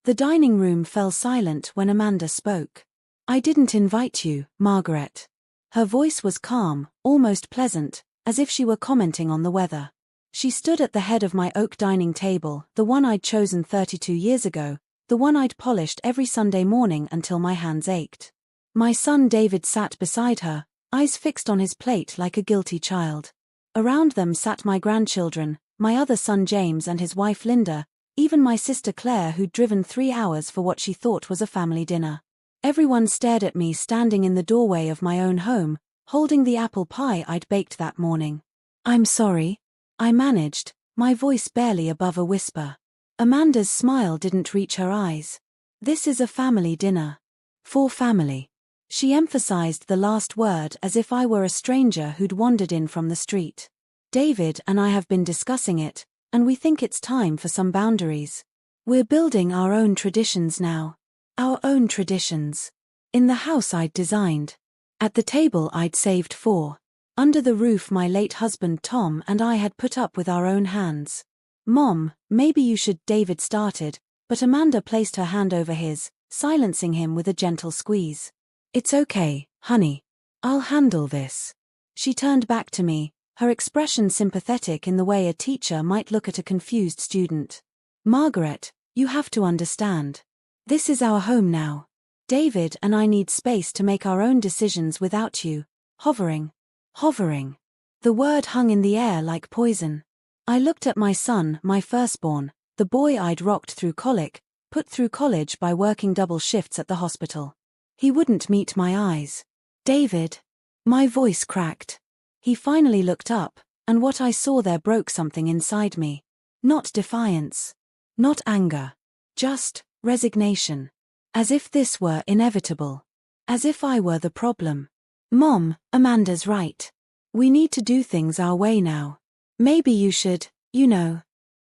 The dining room fell silent when Amanda spoke. "I didn't invite you, Margaret." Her voice was calm, almost pleasant, as if she were commenting on the weather. She stood at the head of my oak dining table, the one I'd chosen 32 years ago, the one I'd polished every Sunday morning until my hands ached. My son David sat beside her, eyes fixed on his plate like a guilty child. Around them sat my grandchildren, my other son James and his wife Linda, even my sister Claire, who'd driven 3 hours for what she thought was a family dinner. Everyone stared at me standing in the doorway of my own home, holding the apple pie I'd baked that morning. "I'm sorry," I managed, my voice barely above a whisper. Amanda's smile didn't reach her eyes. "This is a family dinner. For family." She emphasized the last word as if I were a stranger who'd wandered in from the street. "David and I have been discussing it, and we think it's time for some boundaries. We're building our own traditions now. Our own traditions. In the house I'd designed. At the table I'd saved for. Under the roof my late husband Tom and I had put up with our own hands." "Mom, maybe you should," David started, but Amanda placed her hand over his, silencing him with a gentle squeeze. "It's okay, honey. I'll handle this." She turned back to me, her expression sympathetic in the way a teacher might look at a confused student. "Margaret, you have to understand. This is our home now. David and I need space to make our own decisions without you hovering." Hovering. The word hung in the air like poison. I looked at my son, my firstborn, the boy I'd rocked through colic, put through college by working double shifts at the hospital. He wouldn't meet my eyes. "David." My voice cracked. He finally looked up, and what I saw there broke something inside me. Not defiance. Not anger. Just resignation. As if this were inevitable. As if I were the problem. "Mom, Amanda's right. We need to do things our way now. Maybe you should,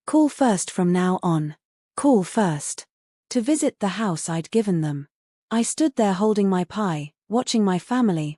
call first from now on. Call first." To visit the house I'd given them. I stood there holding my pie, watching my family,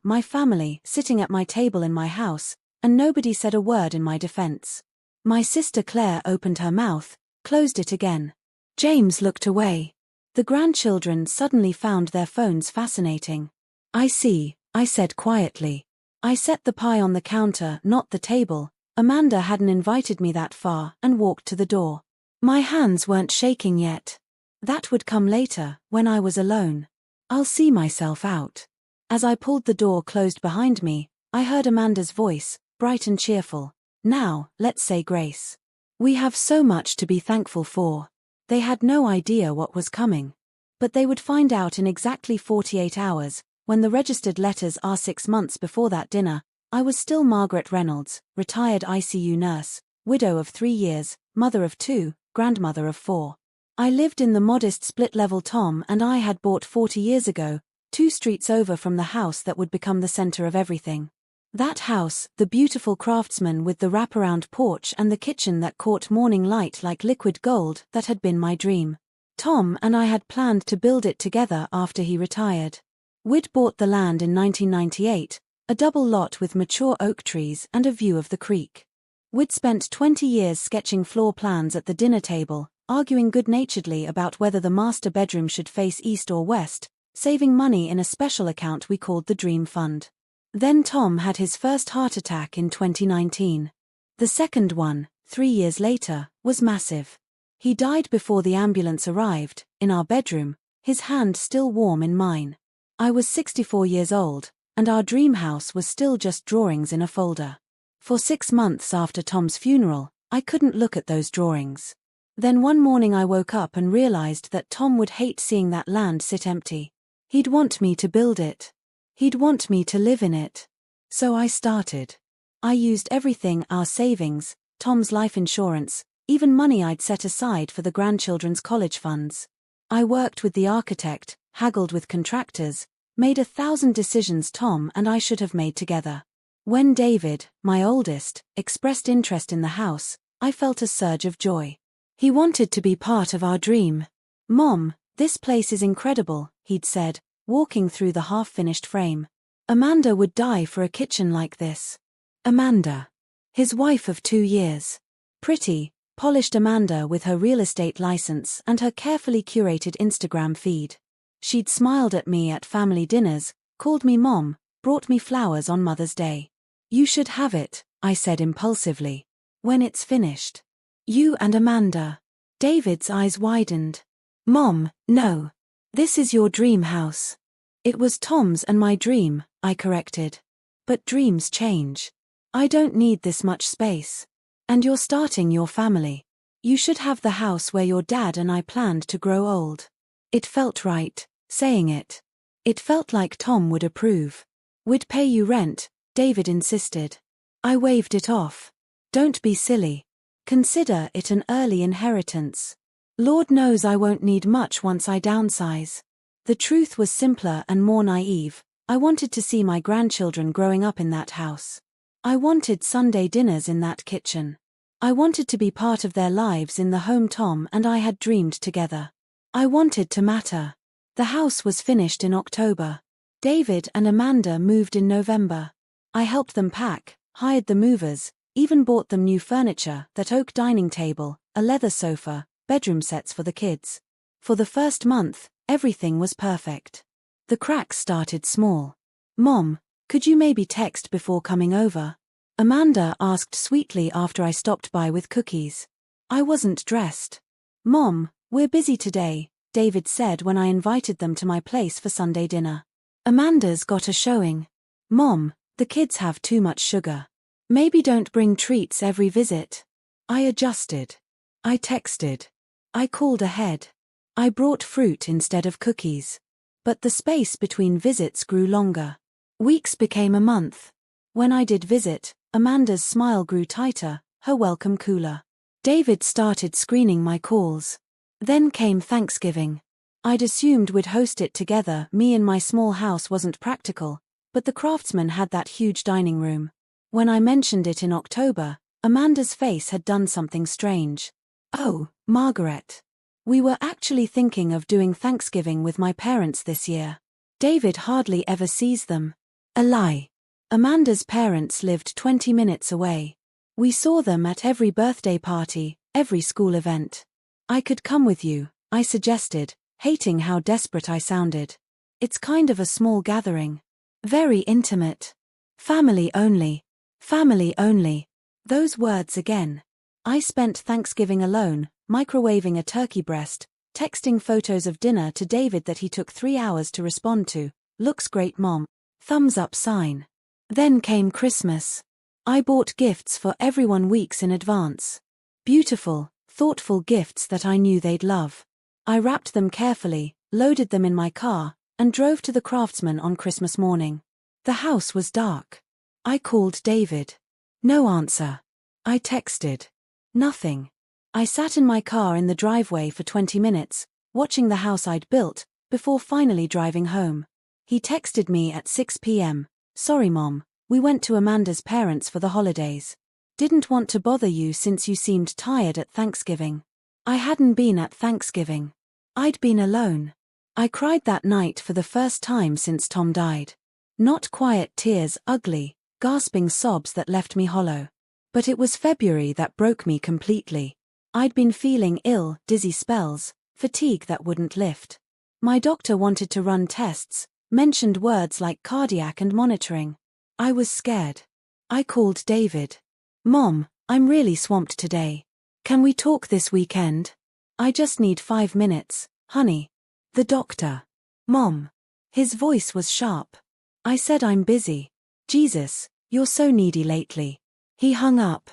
sitting at my table in my house, and nobody said a word in my defense. My sister Claire opened her mouth, closed it again. James looked away. The grandchildren suddenly found their phones fascinating. "I see," I said quietly. I set the pie on the counter, not the table. Amanda hadn't invited me that far, and walked to the door. My hands weren't shaking yet. That would come later, when I was alone. I'll see myself out. As I pulled the door closed behind me, I heard Amanda's voice, bright and cheerful. "Now, let's say grace. We have so much to be thankful for." They had no idea what was coming. But they would find out in exactly 48 hours, when the registered letters are 6 months before that dinner. I was still Margaret Reynolds, retired ICU nurse, widow of 3 years, mother of 2, grandmother of 4. I lived in the modest split-level Tom and I had bought 40 years ago, 2 streets over from the house that would become the center of everything. That house, the beautiful craftsman with the wraparound porch and the kitchen that caught morning light like liquid gold, that had been my dream. Tom and I had planned to build it together after he retired. We'd bought the land in 1998, a double lot with mature oak trees and a view of the creek. We'd spent 20 years sketching floor plans at the dinner table, arguing good-naturedly about whether the master bedroom should face east or west, saving money in a special account we called the Dream Fund. Then Tom had his first heart attack in 2019. The second one, 3 years later, was massive. He died before the ambulance arrived, in our bedroom, his hand still warm in mine. I was 64 years old, and our dream house was still just drawings in a folder. For 6 months after Tom's funeral, I couldn't look at those drawings. Then one morning I woke up and realized that Tom would hate seeing that land sit empty. He'd want me to build it. He'd want me to live in it. So I started. I used everything, our savings, Tom's life insurance, even money I'd set aside for the grandchildren's college funds. I worked with the architect, haggled with contractors, made 1,000 decisions Tom and I should have made together. When David, my oldest, expressed interest in the house, I felt a surge of joy. He wanted to be part of our dream. "Mom, this place is incredible," he'd said, walking through the half-finished frame. "Amanda would die for a kitchen like this." Amanda. His wife of 2 years. Pretty, polished Amanda with her real estate license and her carefully curated Instagram feed. She'd smiled at me at family dinners, called me Mom, brought me flowers on Mother's Day. You should have it, I said impulsively. When it's finished. You and Amanda. David's eyes widened. Mom, no. This is your dream house. It was Tom's and my dream, I corrected. But dreams change. I don't need this much space. And you're starting your family. You should have the house where your dad and I planned to grow old. It felt right, saying it. It felt like Tom would approve. We'd pay you rent, David insisted. I waved it off. Don't be silly. Consider it an early inheritance. Lord knows I won't need much once I downsize. The truth was simpler and more naive. I wanted to see my grandchildren growing up in that house. I wanted Sunday dinners in that kitchen. I wanted to be part of their lives in the home Tom and I had dreamed together. I wanted to matter. The house was finished in October. David and Amanda moved in November. I helped them pack, hired the movers, even bought them new furniture, that oak dining table, a leather sofa, bedroom sets for the kids. For the first month, everything was perfect. The cracks started small. Mom, could you maybe text before coming over? Amanda asked sweetly after I stopped by with cookies. I wasn't dressed. Mom, we're busy today, David said when I invited them to my place for Sunday dinner. Amanda's got a showing. Mom, the kids have too much sugar. Maybe don't bring treats every visit. I adjusted. I texted. I called ahead. I brought fruit instead of cookies. But the space between visits grew longer. Weeks became a month. When I did visit, Amanda's smile grew tighter, her welcome cooler. David started screening my calls. Then came Thanksgiving. I'd assumed we'd host it together. Me in my small house wasn't practical, but the Craftsman had that huge dining room. When I mentioned it in October, Amanda's face had done something strange. Oh, Margaret. We were actually thinking of doing Thanksgiving with my parents this year. David hardly ever sees them. A lie. Amanda's parents lived 20 minutes away. We saw them at every birthday party, every school event. I could come with you, I suggested, hating how desperate I sounded. It's kind of a small gathering. Very intimate. Family only. Family only. Those words again. I spent Thanksgiving alone, microwaving a turkey breast, texting photos of dinner to David that he took 3 hours to respond to. Looks great, Mom. Thumbs up sign. Then came Christmas. I bought gifts for everyone weeks in advance. Beautiful, thoughtful gifts that I knew they'd love. I wrapped them carefully, loaded them in my car, and drove to the Craftsman on Christmas morning. The house was dark. I called David. No answer. I texted. Nothing. I sat in my car in the driveway for 20 minutes, watching the house I'd built, before finally driving home. He texted me at 6 p.m. Sorry, Mom, we went to Amanda's parents for the holidays. Didn't want to bother you since you seemed tired at Thanksgiving. I hadn't been at Thanksgiving. I'd been alone. I cried that night for the first time since Tom died. Not quiet tears, ugly, gasping sobs that left me hollow. But it was February that broke me completely. I'd been feeling ill, dizzy spells, fatigue that wouldn't lift. My doctor wanted to run tests, mentioned words like cardiac and monitoring. I was scared. I called David. Mom, I'm really swamped today. Can we talk this weekend? I just need 5 minutes, honey. The doctor. Mom. His voice was sharp. I said I'm busy. Jesus, you're so needy lately. He hung up.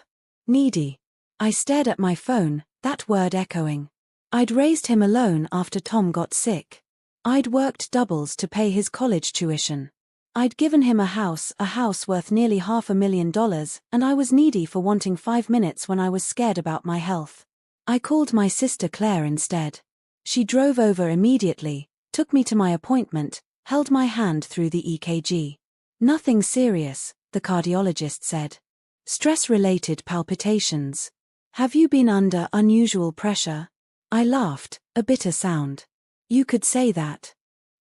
Needy. I stared at my phone, that word echoing. I'd raised him alone after Tom got sick. I'd worked doubles to pay his college tuition. I'd given him a house worth nearly $500,000, and I was needy for wanting 5 minutes when I was scared about my health. I called my sister Claire instead. She drove over immediately, took me to my appointment, held my hand through the EKG. Nothing serious, the cardiologist said. Stress-related palpitations. Have you been under unusual pressure? I laughed, a bitter sound. You could say that.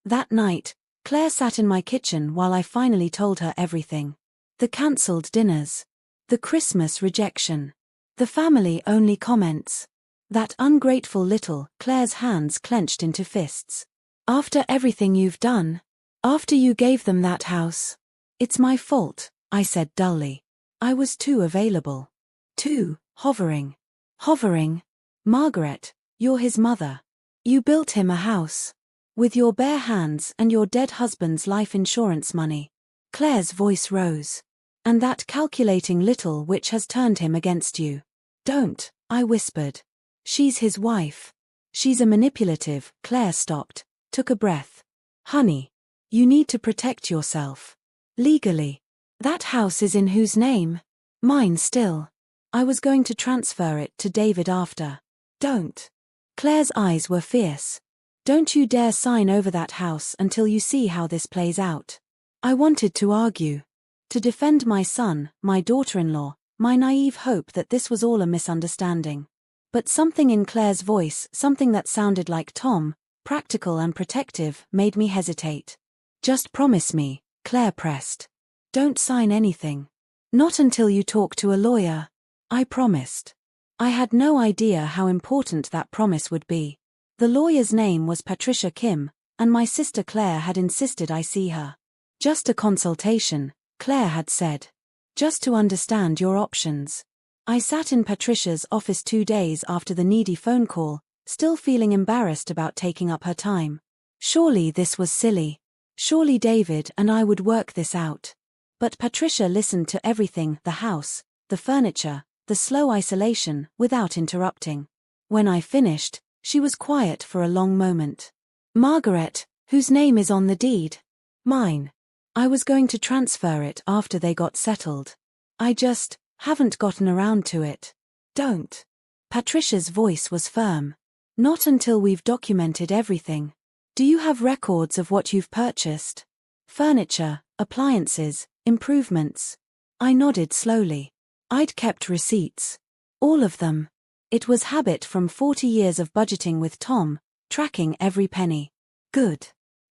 That night, Claire sat in my kitchen while I finally told her everything. The cancelled dinners. The Christmas rejection. The family only comments. That ungrateful little, Claire's hands clenched into fists. After everything you've done. After you gave them that house. It's my fault, I said dully. I was too available. Too, hovering. Hovering. Margaret, you're his mother. You built him a house. With your bare hands and your dead husband's life insurance money. Claire's voice rose. And that calculating little witch has turned him against you. Don't, I whispered. She's his wife. She's a manipulative. Claire stopped, took a breath. Honey. You need to protect yourself. Legally. That house is in whose name? Mine still. I was going to transfer it to David after. Don't. Claire's eyes were fierce. Don't you dare sign over that house until you see how this plays out. I wanted to argue. To defend my son, my daughter-in-law, my naive hope that this was all a misunderstanding. But something in Claire's voice, something that sounded like Tom, practical and protective, made me hesitate. Just promise me, Claire pressed. Don't sign anything. Not until you talk to a lawyer. I promised. I had no idea how important that promise would be. The lawyer's name was Patricia Kim, and my sister Claire had insisted I see her. Just a consultation, Claire had said. Just to understand your options. I sat in Patricia's office 2 days after the needy phone call, still feeling embarrassed about taking up her time. Surely this was silly. Surely David and I would work this out. But Patricia listened to everything, the house, the furniture, the slow isolation, without interrupting. When I finished, she was quiet for a long moment. Margaret, whose name is on the deed? Mine. I was going to transfer it after they got settled. I just haven't gotten around to it. Don't. Patricia's voice was firm. Not until we've documented everything. Do you have records of what you've purchased? Furniture, appliances, improvements. I nodded slowly. I'd kept receipts. All of them. It was habit from 40 years of budgeting with Tom, tracking every penny. Good.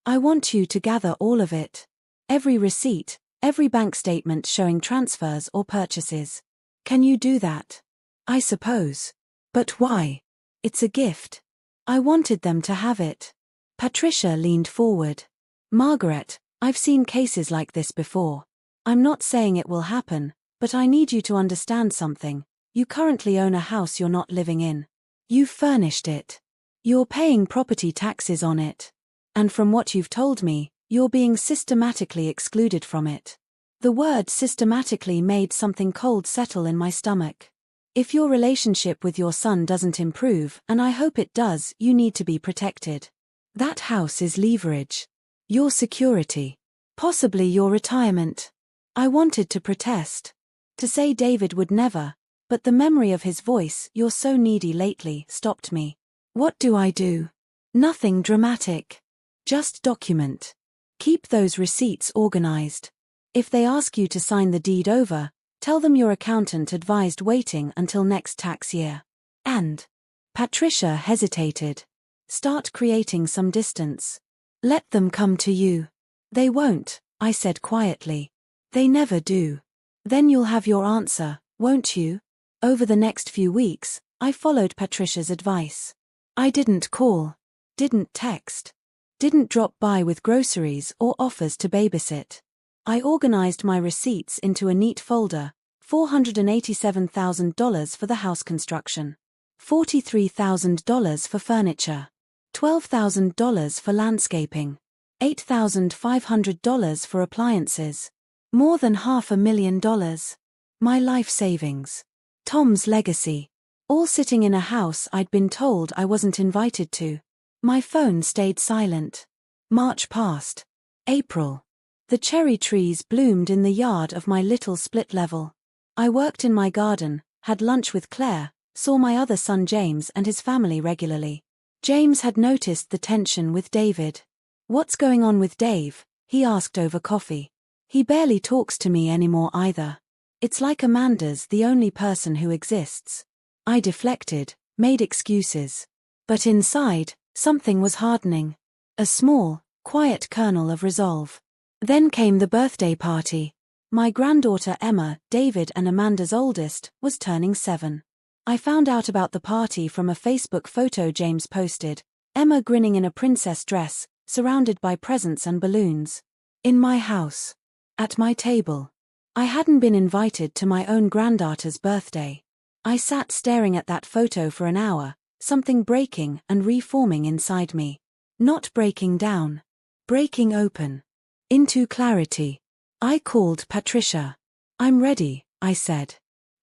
I want you to gather all of it. Every receipt, every bank statement showing transfers or purchases. Can you do that? I suppose. But why? It's a gift. I wanted them to have it. Patricia leaned forward. Margaret, I've seen cases like this before. I'm not saying it will happen, but I need you to understand something. You currently own a house you're not living in. You've furnished it. You're paying property taxes on it. And from what you've told me, you're being systematically excluded from it. The word systematically made something cold settle in my stomach. If your relationship with your son doesn't improve, and I hope it does, you need to be protected. That house is leverage. Your security. Possibly your retirement. I wanted to protest. To say David would never, but the memory of his voice, "You're so needy lately," stopped me. What do I do? Nothing dramatic. Just document. Keep those receipts organized. If they ask you to sign the deed over, tell them your accountant advised waiting until next tax year. And Patricia hesitated. Start creating some distance. Let them come to you. They won't, I said quietly. They never do. Then you'll have your answer, won't you? Over the next few weeks, I followed Patricia's advice. I didn't call. Didn't text. Didn't drop by with groceries or offers to babysit. I organized my receipts into a neat folder. $487,000 for the house construction. $43,000 for furniture. $12,000 for landscaping. $8,500 for appliances. More than $500,000. My life savings. Tom's legacy. All sitting in a house I'd been told I wasn't invited to. My phone stayed silent. March passed. April. The cherry trees bloomed in the yard of my little split level. I worked in my garden, had lunch with Claire, saw my other son James and his family regularly. James had noticed the tension with David. "What's going on with Dave?" he asked over coffee. "He barely talks to me anymore either. It's like Amanda's the only person who exists." I deflected, made excuses. But inside, something was hardening. A small, quiet kernel of resolve. Then came the birthday party. My granddaughter Emma, David and Amanda's oldest, was turning 7. I found out about the party from a Facebook photo James posted, Emma grinning in a princess dress, surrounded by presents and balloons. In my house. At my table. I hadn't been invited to my own granddaughter's birthday. I sat staring at that photo for an hour, something breaking and reforming inside me. Not breaking down. Breaking open. Into clarity. I called Patricia. I'm ready, I said.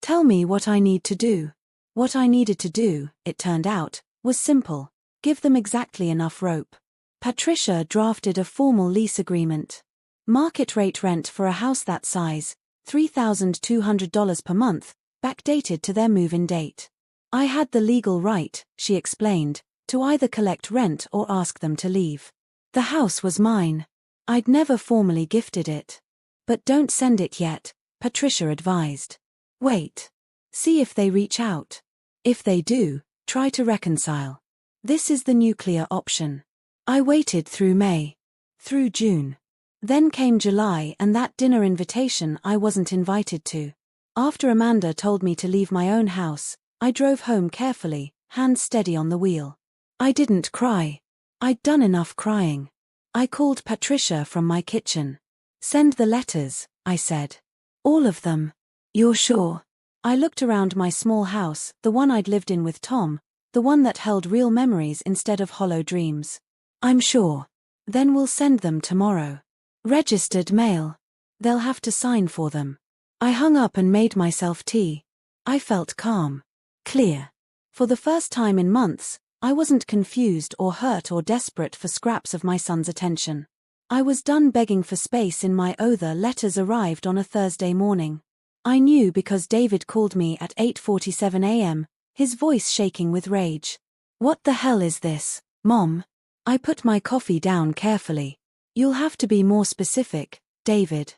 Tell me what I need to do. What I needed to do, it turned out, was simple. Give them exactly enough rope. Patricia drafted a formal lease agreement. Market rate rent for a house that size, $3,200 per month, backdated to their move-in date. I had the legal right, she explained, to either collect rent or ask them to leave. The house was mine. I'd never formally gifted it. But don't send it yet, Patricia advised. Wait. See if they reach out. If they do, try to reconcile. This is the nuclear option. I waited through May. Through June. Then came July and that dinner invitation I wasn't invited to. After Amanda told me to leave my own house, I drove home carefully, hands steady on the wheel. I didn't cry. I'd done enough crying. I called Patricia from my kitchen. Send the letters, I said. All of them. You're sure? I looked around my small house, the one I'd lived in with Tom, the one that held real memories instead of hollow dreams. I'm sure. Then we'll send them tomorrow. Registered mail. They'll have to sign for them. I hung up and made myself tea. I felt calm. Clear. For the first time in months, I wasn't confused or hurt or desperate for scraps of my son's attention. I was done begging for space in my other letters arrived on a Thursday morning. I knew because David called me at 8:47 a.m., his voice shaking with rage. What the hell is this, Mom? I put my coffee down carefully. You'll have to be more specific, David.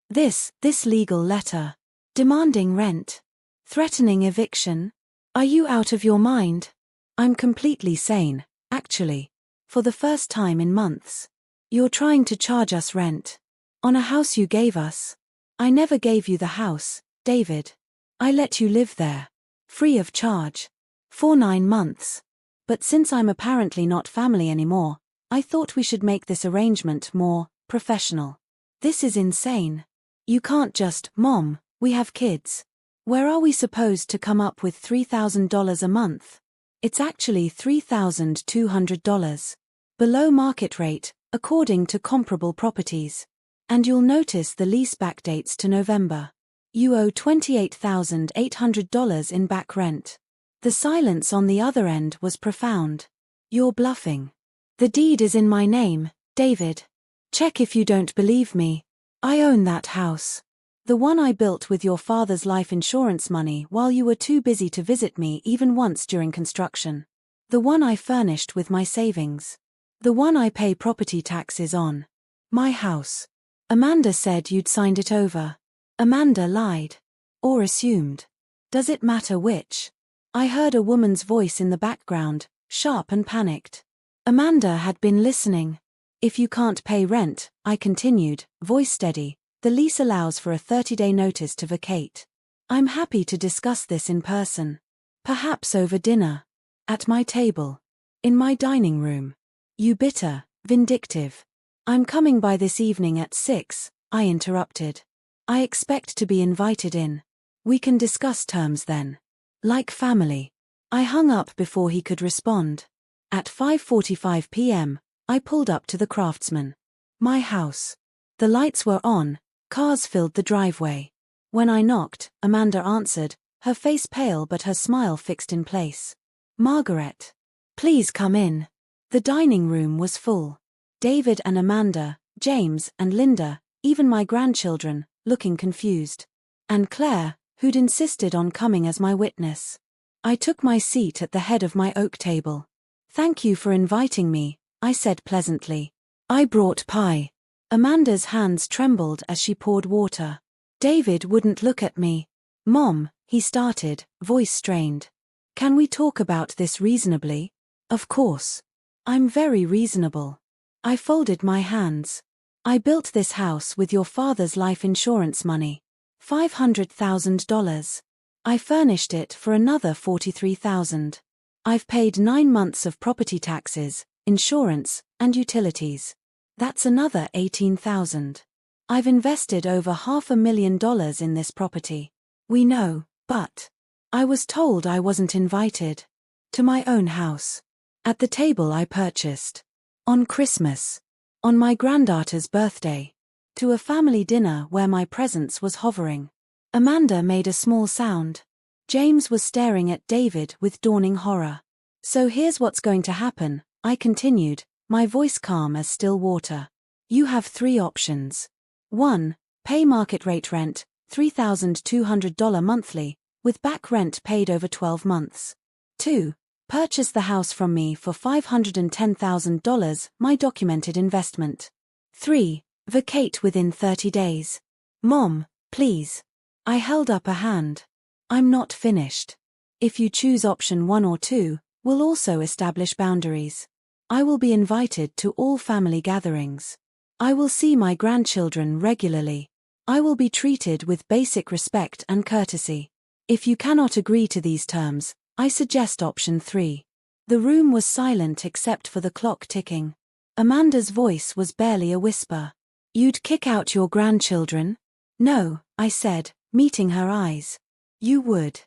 This legal letter. Demanding rent. Threatening eviction. Are you out of your mind? I'm completely sane, actually. For the first time in months. You're trying to charge us rent. On a house you gave us. I never gave you the house, David. I let you live there. Free of charge. For 9 months. But since I'm apparently not family anymore, I thought we should make this arrangement more professional. This is insane. You can't just, Mom, we have kids. Where are we supposed to come up with $3,000 a month? It's actually $3,200. Below market rate, according to comparable properties. And you'll notice the lease backdates to November. You owe $28,800 in back rent. The silence on the other end was profound. You're bluffing. The deed is in my name, David. Check if you don't believe me. I own that house. The one I built with your father's life insurance money while you were too busy to visit me even once during construction. The one I furnished with my savings. The one I pay property taxes on. My house. Amanda said you'd signed it over. Amanda lied. Or assumed. Does it matter which? I heard a woman's voice in the background, sharp and panicked. Amanda had been listening. If you can't pay rent, I continued, voice steady, the lease allows for a 30-day notice to vacate. I'm happy to discuss this in person. Perhaps over dinner. At my table. In my dining room. You bitter, vindictive. I'm coming by this evening at 6, I interrupted. I expect to be invited in. We can discuss terms then. Like family. I hung up before he could respond. At 5:45 p.m., I pulled up to the Craftsman. My house. The lights were on, cars filled the driveway. When I knocked, Amanda answered, her face pale but her smile fixed in place. Margaret. Please come in. The dining room was full. David and Amanda, James and Linda, even my grandchildren, looking confused. And Claire, who'd insisted on coming as my witness. I took my seat at the head of my oak table. Thank you for inviting me, I said pleasantly. I brought pie. Amanda's hands trembled as she poured water. David wouldn't look at me. Mom, he started, voice strained. Can we talk about this reasonably? Of course. I'm very reasonable. I folded my hands. I built this house with your father's life insurance money. $500,000. I furnished it for another $43,000. I've paid 9 months of property taxes, insurance, and utilities. That's another $18,000. I've invested over $500,000 in this property. We know, but I was told I wasn't invited to my own house. At the table I purchased. On Christmas. On my granddaughter's birthday. To a family dinner where my presence was hovering. Amanda made a small sound. James was staring at David with dawning horror. So here's what's going to happen, I continued, my voice calm as still water. You have 3 options. 1. Pay market rate rent, $3,200 monthly, with back rent paid over 12 months. 2. Purchase the house from me for $510,000, my documented investment. 3. Vacate within 30 days. Mom, please. I held up a hand. I'm not finished. If you choose option 1 or 2, we'll also establish boundaries. I will be invited to all family gatherings. I will see my grandchildren regularly. I will be treated with basic respect and courtesy. If you cannot agree to these terms, I suggest option 3. The room was silent except for the clock ticking. Amanda's voice was barely a whisper. You'd kick out your grandchildren? No, I said, meeting her eyes. You would.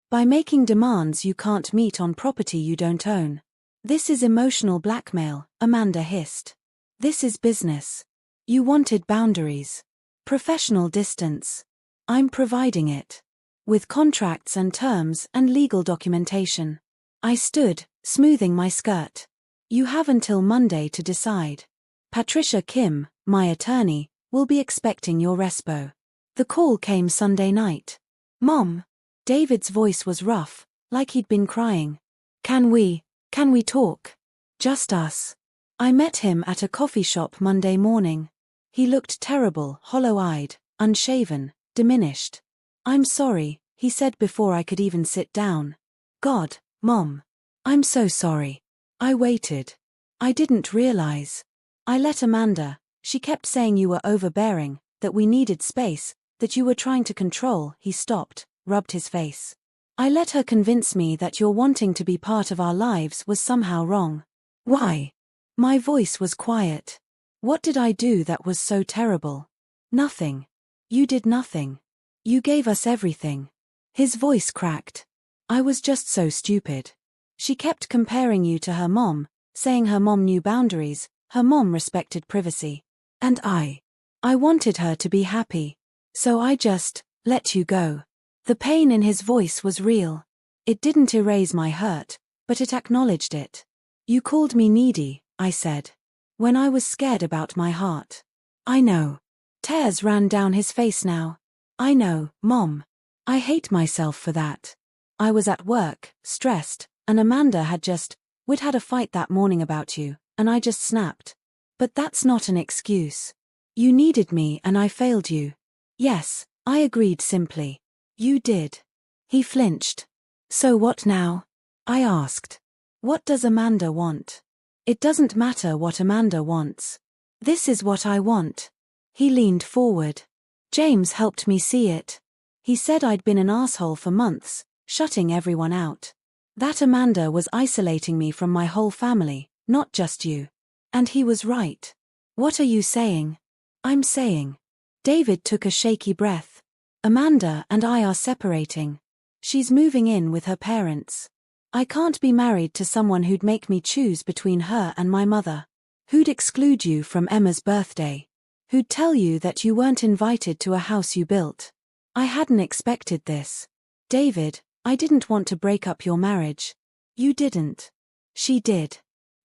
By making demands you can't meet on property you don't own. This is emotional blackmail, Amanda hissed. This is business. You wanted boundaries. Professional distance. I'm providing it. With contracts and terms and legal documentation. I stood, smoothing my skirt. You have until Monday to decide. Patricia Kim, my attorney, will be expecting your respo. The call came Sunday night. Mom. David's voice was rough, like he'd been crying. Can we talk? Just us. I met him at a coffee shop Monday morning. He looked terrible, hollow-eyed, unshaven, diminished. I'm sorry, he said before I could even sit down. God, Mom. I'm so sorry. I waited. I didn't realize. I let Amanda, she kept saying you were overbearing, that we needed space, that you were trying to control. He stopped, rubbed his face. I let her convince me that your wanting to be part of our lives was somehow wrong. Why? My voice was quiet. What did I do that was so terrible? Nothing. You did nothing. You gave us everything. His voice cracked. I was just so stupid. She kept comparing you to her mom, saying her mom knew boundaries, her mom respected privacy. And I wanted her to be happy. So I just let you go. The pain in his voice was real. It didn't erase my hurt, but it acknowledged it. You called me needy, I said. When I was scared about my heart. I know. Tears ran down his face now. I know, Mom. I hate myself for that. I was at work, stressed, and Amanda we'd had a fight that morning about you, and I just snapped. But that's not an excuse. You needed me and I failed you. Yes, I agreed simply. You did. He flinched. So what now? I asked. What does Amanda want? It doesn't matter what Amanda wants. This is what I want. He leaned forward. James helped me see it. He said I'd been an asshole for months, shutting everyone out. That Amanda was isolating me from my whole family, not just you. And he was right. What are you saying? I'm saying. David took a shaky breath. Amanda and I are separating. She's moving in with her parents. I can't be married to someone who'd make me choose between her and my mother. Who'd exclude you from Emma's birthday. Who'd tell you that you weren't invited to a house you built. I hadn't expected this. David, I didn't want to break up your marriage. You didn't. She did.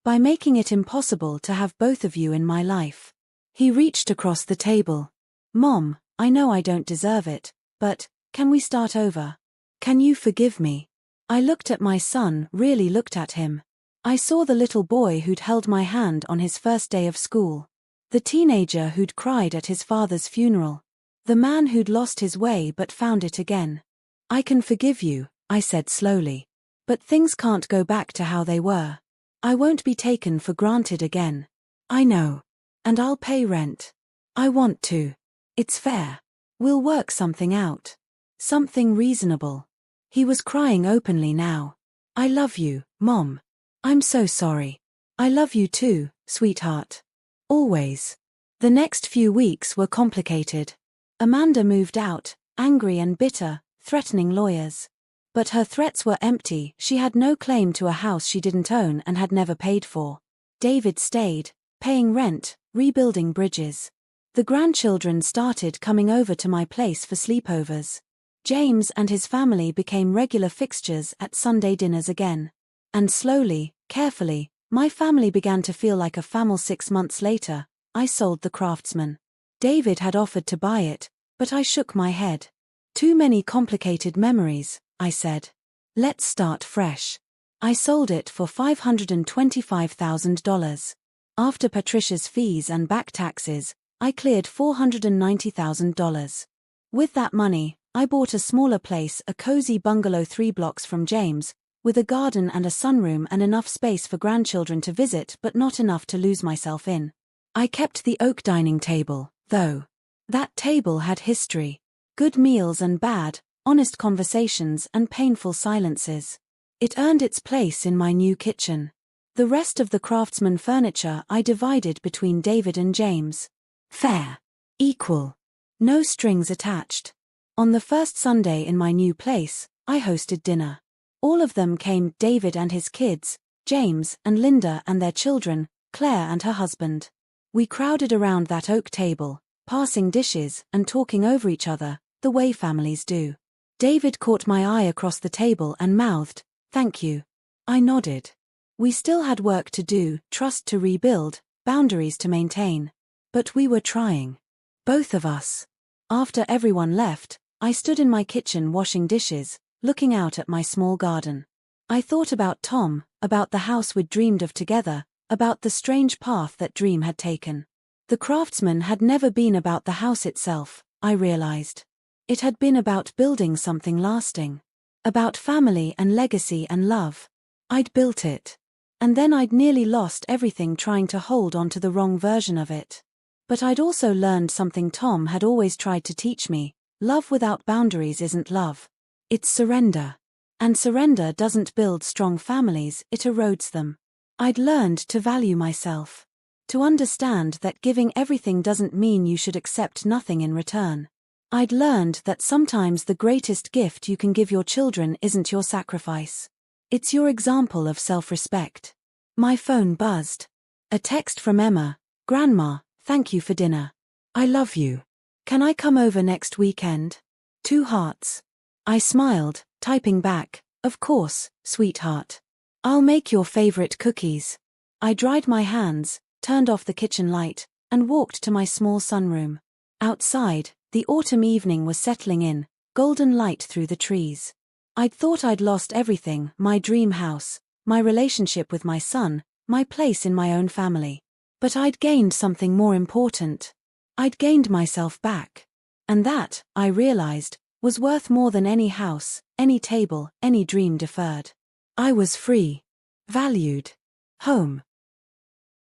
By making it impossible to have both of you in my life. He reached across the table. Mom, I know I don't deserve it, but, can we start over? Can you forgive me? I looked at my son, really looked at him. I saw the little boy who'd held my hand on his first day of school. The teenager who'd cried at his father's funeral. The man who'd lost his way but found it again. I can forgive you, I said slowly. But things can't go back to how they were. I won't be taken for granted again. I know. And I'll pay rent. I want to. It's fair. We'll work something out. Something reasonable. He was crying openly now. I love you, Mom. I'm so sorry. I love you too, sweetheart. Always. The next few weeks were complicated. Amanda moved out, angry and bitter, threatening lawyers. But her threats were empty. She had no claim to a house she didn't own and had never paid for. David stayed, paying rent, rebuilding bridges. The grandchildren started coming over to my place for sleepovers. James and his family became regular fixtures at Sunday dinners again. And slowly, carefully, my family began to feel like a family. 6 months later, I sold the Craftsman. David had offered to buy it, but I shook my head. Too many complicated memories, I said. Let's start fresh. I sold it for $525,000. After Patricia's fees and back taxes, I cleared $490,000. With that money, I bought a smaller place, a cozy bungalow 3 blocks from James, with a garden and a sunroom and enough space for grandchildren to visit but not enough to lose myself in. I kept the oak dining table, though. That table had history. Good meals and bad, honest conversations and painful silences. It earned its place in my new kitchen. The rest of the Craftsman furniture I divided between David and James. Fair. Equal. No strings attached. On the first Sunday in my new place, I hosted dinner. All of them came: David and his kids, James and Linda and their children, Claire and her husband. We crowded around that oak table, passing dishes and talking over each other, the way families do. David caught my eye across the table and mouthed, "Thank you." I nodded. We still had work to do, trust to rebuild, boundaries to maintain. But we were trying. Both of us. After everyone left, I stood in my kitchen washing dishes, looking out at my small garden. I thought about Tom, about the house we'd dreamed of together, about the strange path that dream had taken. The Craftsman had never been about the house itself, I realized. It had been about building something lasting. About family and legacy and love. I'd built it. And then I'd nearly lost everything trying to hold on to the wrong version of it. But I'd also learned something Tom had always tried to teach me: love without boundaries isn't love. It's surrender. And surrender doesn't build strong families, it erodes them. I'd learned to value myself. To understand that giving everything doesn't mean you should accept nothing in return. I'd learned that sometimes the greatest gift you can give your children isn't your sacrifice. It's your example of self-respect. My phone buzzed. A text from Emma: "Grandma, thank you for dinner. I love you. Can I come over next weekend?" 2 hearts. I smiled, typing back, "Of course, sweetheart. I'll make your favorite cookies." I dried my hands, turned off the kitchen light, and walked to my small sunroom. Outside, the autumn evening was settling in, golden light through the trees. I'd thought I'd lost everything: my dream house, my relationship with my son, my place in my own family. But I'd gained something more important. I'd gained myself back. And that, I realized, was worth more than any house, any table, any dream deferred. I was free. Valued. Home.